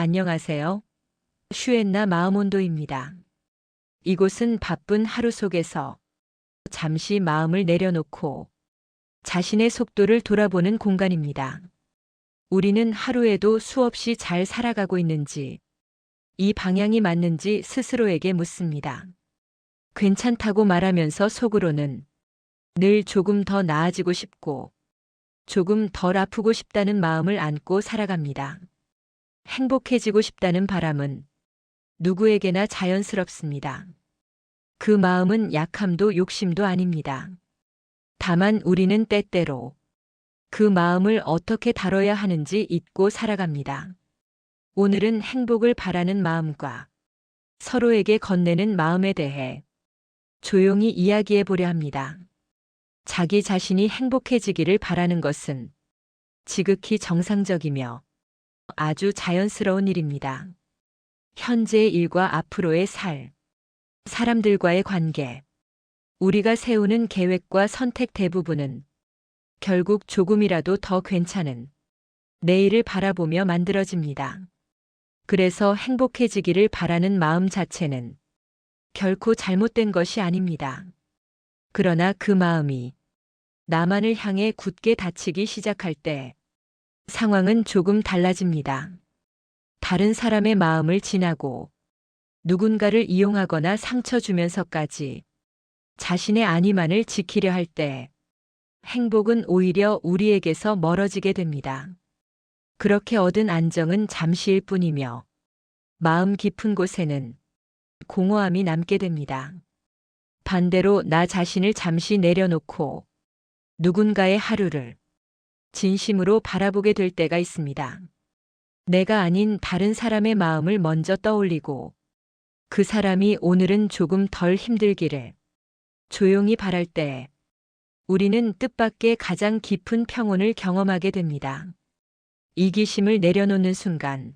안녕하세요. 슈엔나 마음온도입니다. 이곳은 바쁜 하루 속에서 잠시 마음을 내려놓고 자신의 속도를 돌아보는 공간입니다. 우리는 하루에도 수없이 잘 살아가고 있는지, 이 방향이 맞는지 스스로에게 묻습니다. 괜찮다고 말하면서 속으로는 늘 조금 더 나아지고 싶고, 조금 덜 아프고 싶다는 마음을 안고 살아갑니다. 행복해지고 싶다는 바람은 누구에게나 자연스럽습니다. 그 마음은 약함도 욕심도 아닙니다. 다만 우리는 때때로 그 마음을 어떻게 다뤄야 하는지 잊고 살아갑니다. 오늘은 행복을 바라는 마음과 서로에게 건네는 마음에 대해 조용히 이야기해 보려 합니다. 자기 자신이 행복해지기를 바라는 것은 지극히 정상적이며 아주 자연스러운 일입니다. 현재의 일과 앞으로의 사람들과의 관계, 우리가 세우는 계획과 선택 대부분은 결국 조금이라도 더 괜찮은 내일을 바라보며 만들어집니다. 그래서 행복해지기를 바라는 마음 자체는 결코 잘못된 것이 아닙니다. 그러나 그 마음이 나만을 향해 굳게 닫히기 시작할 때 상황은 조금 달라집니다. 다른 사람의 마음을 지나고 누군가를 이용하거나 상처 주면서까지 자신의 안위만을 지키려 할 때 행복은 오히려 우리에게서 멀어지게 됩니다. 그렇게 얻은 안정은 잠시일 뿐이며 마음 깊은 곳에는 공허함이 남게 됩니다. 반대로 나 자신을 잠시 내려놓고 누군가의 하루를 진심으로 바라보게 될 때가 있습니다. 내가 아닌 다른 사람의 마음을 먼저 떠올리고 그 사람이 오늘은 조금 덜 힘들기를 조용히 바랄 때 우리는 뜻밖의 가장 깊은 평온을 경험하게 됩니다. 이기심을 내려놓는 순간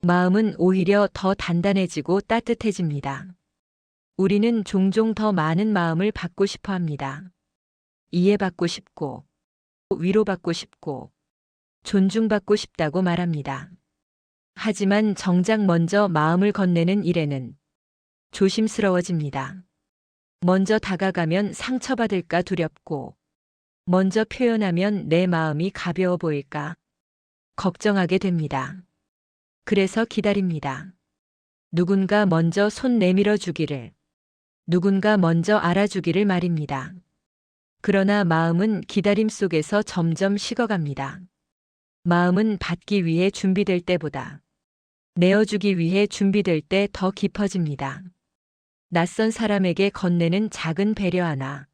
마음은 오히려 더 단단해지고 따뜻해집니다. 우리는 종종 더 많은 마음을 받고 싶어 합니다. 이해받고 싶고, 위로받고 싶고, 존중받고 싶다고 말합니다. 하지만 정작 먼저 마음을 건네는 일에는 조심스러워집니다. 먼저 다가가면 상처받을까 두렵고, 먼저 표현하면 내 마음이 가벼워 보일까 걱정하게 됩니다. 그래서 기다립니다. 누군가 먼저 손 내밀어 주기를, 누군가 먼저 알아주기를 말입니다. 그러나 마음은 기다림 속에서 점점 식어갑니다. 마음은 받기 위해 준비될 때보다 내어주기 위해 준비될 때 더 깊어집니다. 낯선 사람에게 건네는 작은 배려 하나,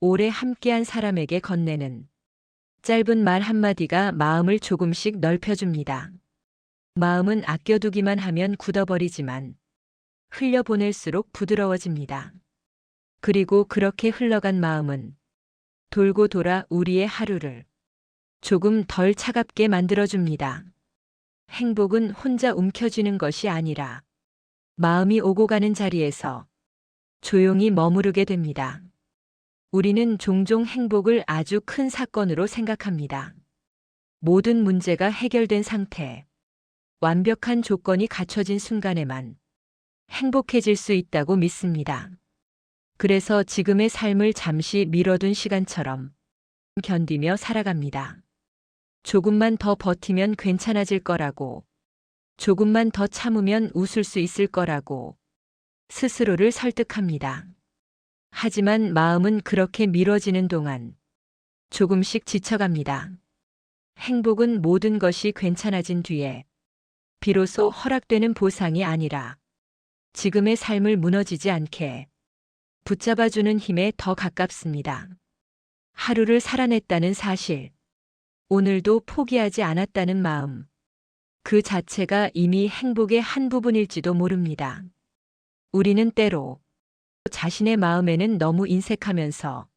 오래 함께한 사람에게 건네는 짧은 말 한마디가 마음을 조금씩 넓혀줍니다. 마음은 아껴두기만 하면 굳어버리지만 흘려보낼수록 부드러워집니다. 그리고 그렇게 흘러간 마음은 돌고 돌아 우리의 하루를 조금 덜 차갑게 만들어줍니다. 행복은 혼자 움켜쥐는 것이 아니라 마음이 오고 가는 자리에서 조용히 머무르게 됩니다. 우리는 종종 행복을 아주 큰 사건으로 생각합니다. 모든 문제가 해결된 상태, 완벽한 조건이 갖춰진 순간에만 행복해질 수 있다고 믿습니다. 그래서 지금의 삶을 잠시 미뤄둔 시간처럼 견디며 살아갑니다. 조금만 더 버티면 괜찮아질 거라고, 조금만 더 참으면 웃을 수 있을 거라고 스스로를 설득합니다. 하지만 마음은 그렇게 미뤄지는 동안 조금씩 지쳐갑니다. 행복은 모든 것이 괜찮아진 뒤에 비로소 허락되는 보상이 아니라 지금의 삶을 무너지지 않게 붙잡아주는 힘에 더 가깝습니다. 하루를 살아냈다는 사실, 오늘도 포기하지 않았다는 마음, 그 자체가 이미 행복의 한 부분일지도 모릅니다. 우리는 때로 자신의 마음에는 너무 인색하면서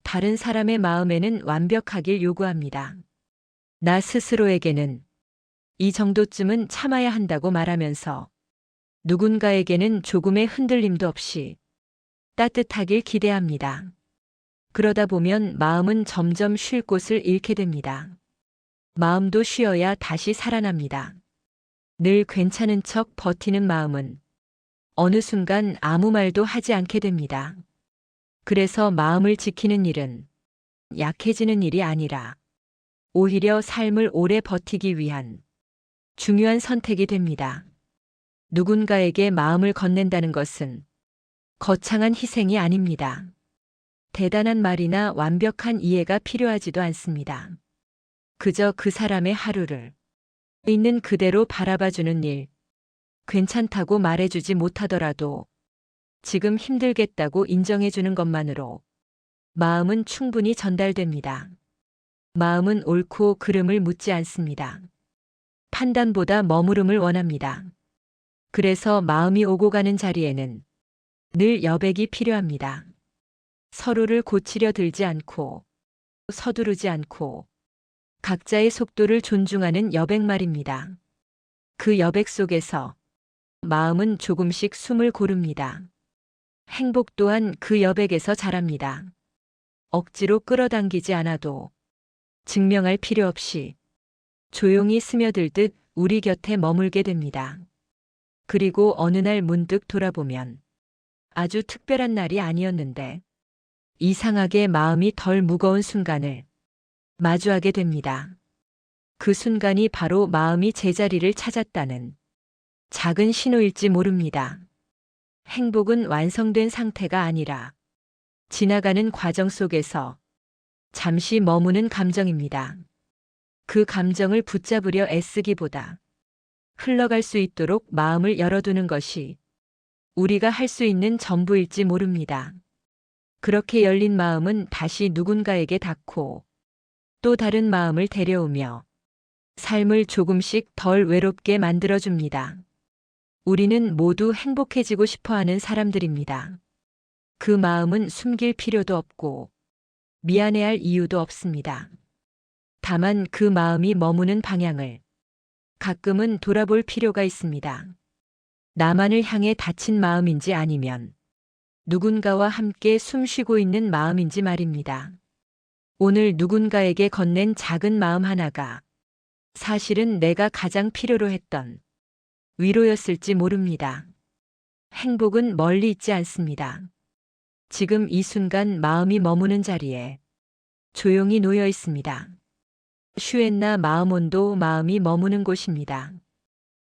다른 사람의 마음에는 완벽하길 요구합니다. 나 스스로에게는 이 정도쯤은 참아야 한다고 말하면서 누군가에게는 조금의 흔들림도 없이 따뜻하길 기대합니다. 그러다 보면 마음은 점점 쉴 곳을 잃게 됩니다. 마음도 쉬어야 다시 살아납니다. 늘 괜찮은 척 버티는 마음은 어느 순간 아무 말도 하지 않게 됩니다. 그래서 마음을 지키는 일은 약해지는 일이 아니라 오히려 삶을 오래 버티기 위한 중요한 선택이 됩니다. 누군가에게 마음을 건넨다는 것은 거창한 희생이 아닙니다. 대단한 말이나 완벽한 이해가 필요하지도 않습니다. 그저 그 사람의 하루를 있는 그대로 바라봐주는 일, 괜찮다고 말해주지 못하더라도 지금 힘들겠다고 인정해주는 것만으로 마음은 충분히 전달됩니다. 마음은 옳고 그름을 묻지 않습니다. 판단보다 머무름을 원합니다. 그래서 마음이 오고 가는 자리에는 늘 여백이 필요합니다. 서로를 고치려 들지 않고 서두르지 않고 각자의 속도를 존중하는 여백 말입니다. 그 여백 속에서 마음은 조금씩 숨을 고릅니다. 행복 또한 그 여백에서 자랍니다. 억지로 끌어당기지 않아도 증명할 필요 없이 조용히 스며들듯 우리 곁에 머물게 됩니다. 그리고 어느 날 문득 돌아보면 아주 특별한 날이 아니었는데 이상하게 마음이 덜 무거운 순간을 마주하게 됩니다. 그 순간이 바로 마음이 제자리를 찾았다는 작은 신호일지 모릅니다. 행복은 완성된 상태가 아니라 지나가는 과정 속에서 잠시 머무는 감정입니다. 그 감정을 붙잡으려 애쓰기보다 흘러갈 수 있도록 마음을 열어두는 것이 우리가 할 수 있는 전부일지 모릅니다. 그렇게 열린 마음은 다시 누군가에게 닿고 또 다른 마음을 데려오며 삶을 조금씩 덜 외롭게 만들어줍니다. 우리는 모두 행복해지고 싶어 하는 사람들입니다. 그 마음은 숨길 필요도 없고 미안해할 이유도 없습니다. 다만 그 마음이 머무는 방향을 가끔은 돌아볼 필요가 있습니다. 나만을 향해 닫힌 마음인지 아니면 누군가와 함께 숨쉬고 있는 마음인지 말입니다. 오늘 누군가에게 건넨 작은 마음 하나가 사실은 내가 가장 필요로 했던 위로였을지 모릅니다. 행복은 멀리 있지 않습니다. 지금 이 순간 마음이 머무는 자리에 조용히 놓여 있습니다. 슈엔나 마음온도 마음이 머무는 곳입니다.